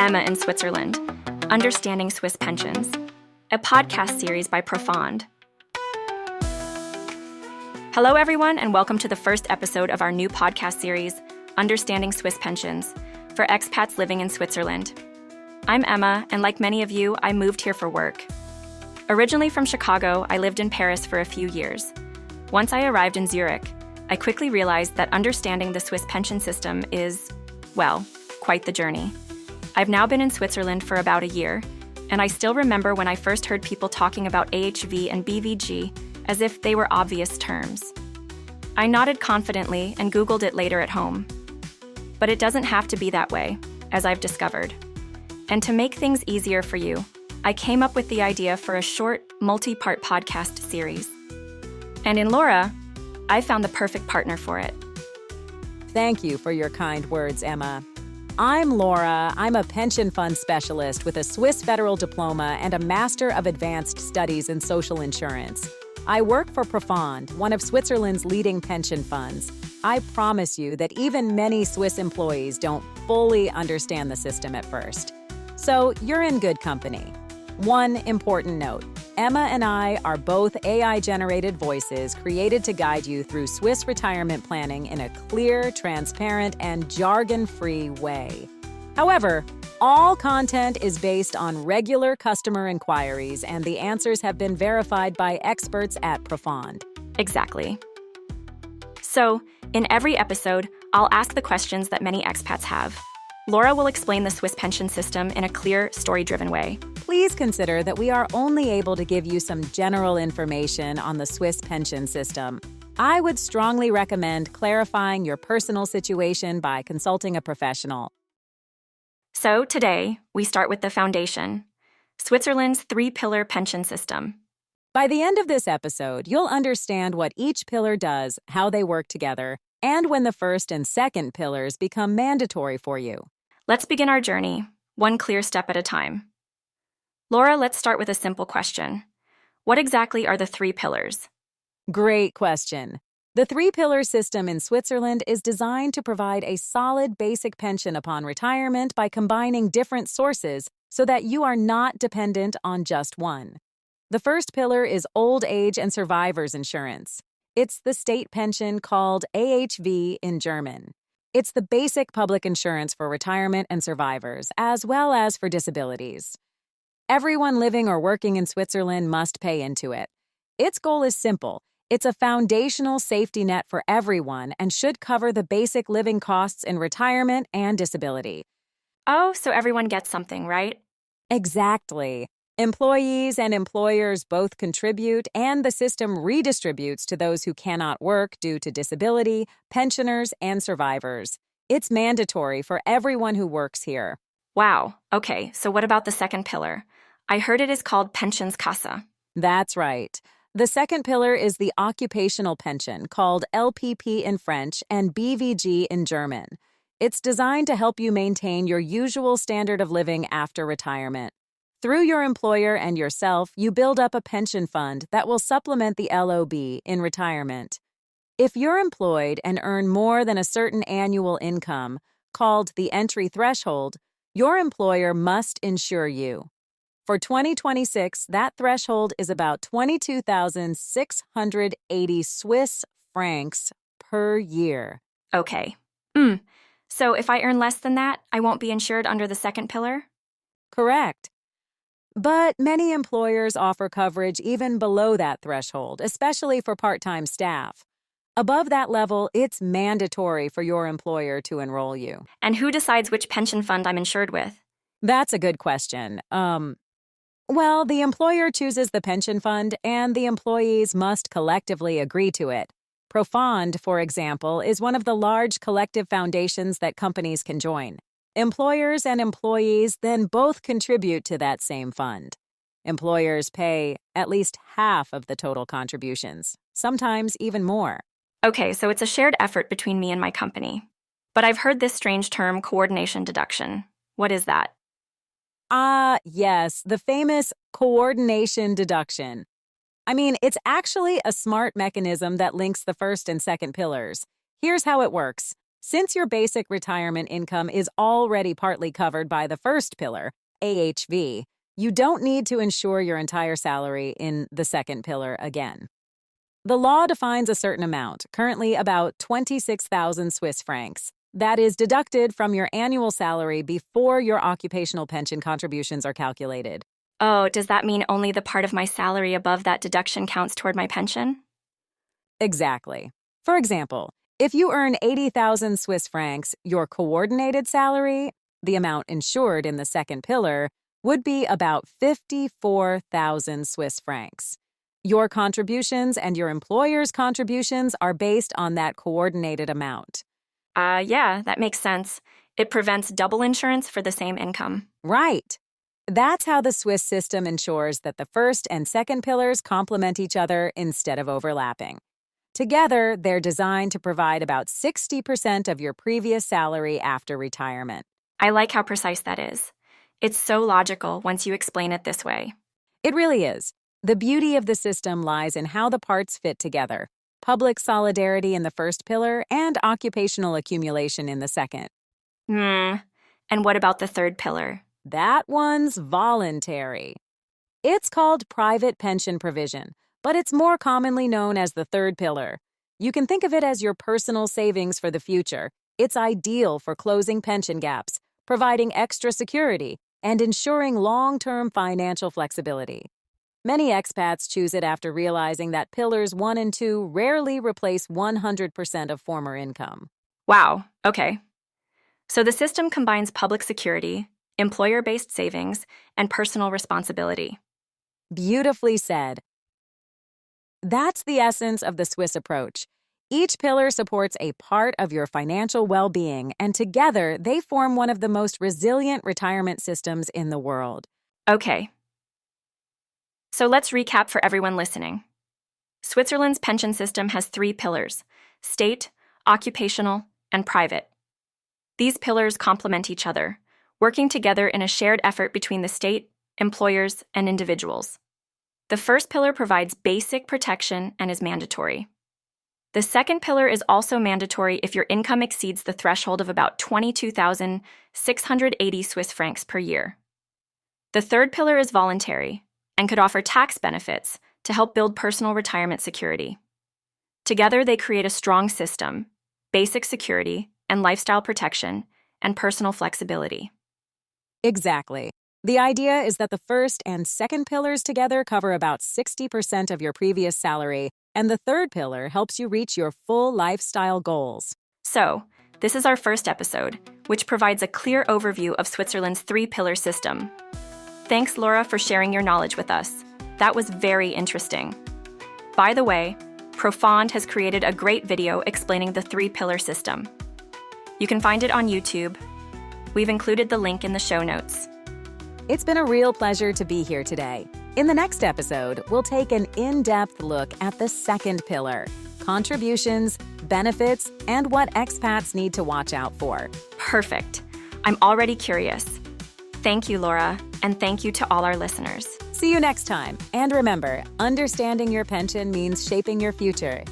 Emma in Switzerland, Understanding Swiss Pensions, a podcast series by Profond. Hello, everyone, and welcome to the first episode of our new podcast series, Understanding Swiss Pensions, for expats living in Switzerland. I'm Emma, and like many of you, I moved here for work. Originally from Chicago, I lived in Paris for a few years. Once I arrived in Zurich, I quickly realized that understanding the Swiss pension system is, well, quite the journey. I've now been in Switzerland for about a year, and I still remember when I first heard people talking about AHV and BVG as if they were obvious terms. I nodded confidently and Googled it later at home. But it doesn't have to be that way, as I've discovered. And to make things easier for you, I came up with the idea for a short, multi-part podcast series. And in Laura, I found the perfect partner for it. Thank you for your kind words, Emma. I'm Laura. I'm a pension fund specialist with a Swiss federal diploma and a Master of Advanced Studies in Social Insurance. I work for Profond, one of Switzerland's leading pension funds. I promise you that even many Swiss employees don't fully understand the system at first. So you're in good company. One important note. Emma and I are both AI-generated voices created to guide you through Swiss retirement planning in a clear, transparent, and jargon-free way. However, all content is based on regular customer inquiries, and the answers have been verified by experts at Profond. Exactly. So, in every episode, I'll ask the questions that many expats have. Laura will explain the Swiss pension system in a clear, story-driven way. Please consider that we are only able to give you some general information on the Swiss pension system. I would strongly recommend clarifying your personal situation by consulting a professional. So today, we start with the foundation, Switzerland's three-pillar pension system. By the end of this episode, you'll understand what each pillar does, how they work together, and when the first and second pillars become mandatory for you. Let's begin our journey, one clear step at a time. Laura, let's start with a simple question. What exactly are the three pillars? Great question. The three-pillar system in Switzerland is designed to provide a solid basic pension upon retirement by combining different sources so that you are not dependent on just one. The first pillar is old age and survivors insurance. It's the state pension called AHV in German. It's the basic public insurance for retirement and survivors, as well as for disabilities. Everyone living or working in Switzerland must pay into it. Its goal is simple. It's a foundational safety net for everyone and should cover the basic living costs in retirement and disability. Oh, so everyone gets something, right? Exactly. Employees and employers both contribute, and the system redistributes to those who cannot work due to disability, pensioners, and survivors. It's mandatory for everyone who works here. Wow. Okay, so what about the second pillar? I heard it is called Pensionskasse. That's right. The second pillar is the occupational pension, called LPP in French and BVG in German. It's designed to help you maintain your usual standard of living after retirement. Through your employer and yourself, you build up a pension fund that will supplement the LOB in retirement. If you're employed and earn more than a certain annual income, called the entry threshold, your employer must insure you. For 2026, that threshold is about 22,680 Swiss francs per year. Okay. So if I earn less than that, I won't be insured under the second pillar? Correct. But many employers offer coverage even below that threshold, especially for part-time staff. Above that level, it's mandatory for your employer to enroll you. And who decides which pension fund I'm insured with? That's a good question. Well, the employer chooses the pension fund, and the employees must collectively agree to it. Profond, for example, is one of the large collective foundations that companies can join. Employers and employees then both contribute to that same fund. Employers pay at least half of the total contributions, sometimes even more. Okay, so it's a shared effort between me and my company. But I've heard this strange term, coordination deduction. What is that? Yes, the famous coordination deduction. I mean, it's actually a smart mechanism that links the first and second pillars. Here's how it works. Since your basic retirement income is already partly covered by the first pillar, AHV, you don't need to insure your entire salary in the second pillar again. The law defines a certain amount, currently about 26,000 Swiss francs, that is deducted from your annual salary before your occupational pension contributions are calculated. Oh, does that mean only the part of my salary above that deduction counts toward my pension? Exactly. For example, if you earn 80,000 Swiss francs, your coordinated salary, the amount insured in the second pillar, would be about 54,000 Swiss francs. Your contributions and your employer's contributions are based on that coordinated amount. Yeah, that makes sense. It prevents double insurance for the same income. Right. That's how the Swiss system ensures that the first and second pillars complement each other instead of overlapping. Together, they're designed to provide about 60% of your previous salary after retirement. I like how precise that is. It's so logical once you explain it this way. It really is. The beauty of the system lies in how the parts fit together: public solidarity in the first pillar and occupational accumulation in the second. And what about the third pillar? That one's voluntary. It's called private pension provision, but it's more commonly known as the third pillar. You can think of it as your personal savings for the future. It's ideal for closing pension gaps, providing extra security, and ensuring long-term financial flexibility. Many expats choose it after realizing that pillars 1 and 2 rarely replace 100% of former income. Wow, okay. So the system combines public security, employer-based savings, and personal responsibility. Beautifully said. That's the essence of the Swiss approach. Each pillar supports a part of your financial well-being, and together they form one of the most resilient retirement systems in the world. Okay. So let's recap for everyone listening. Switzerland's pension system has 3 pillars: state, occupational, and private. These pillars complement each other, working together in a shared effort between the state, employers, and individuals. The first pillar provides basic protection and is mandatory. The second pillar is also mandatory if your income exceeds the threshold of about 22,680 Swiss francs per year. The third pillar is voluntary and could offer tax benefits to help build personal retirement security. Together, they create a strong system: basic security and lifestyle protection and personal flexibility. Exactly. The idea is that the first and second pillars together cover about 60% of your previous salary, and the third pillar helps you reach your full lifestyle goals. So, this is our first episode, which provides a clear overview of Switzerland's 3-pillar system. Thanks, Laura, for sharing your knowledge with us. That was very interesting. By the way, Profond has created a great video explaining the 3-pillar system. You can find it on YouTube. We've included the link in the show notes. It's been a real pleasure to be here today. In the next episode, we'll take an in-depth look at the second pillar: contributions, benefits, and what expats need to watch out for. Perfect. I'm already curious. Thank you, Laura, and thank you to all our listeners. See you next time. And remember, understanding your pension means shaping your future.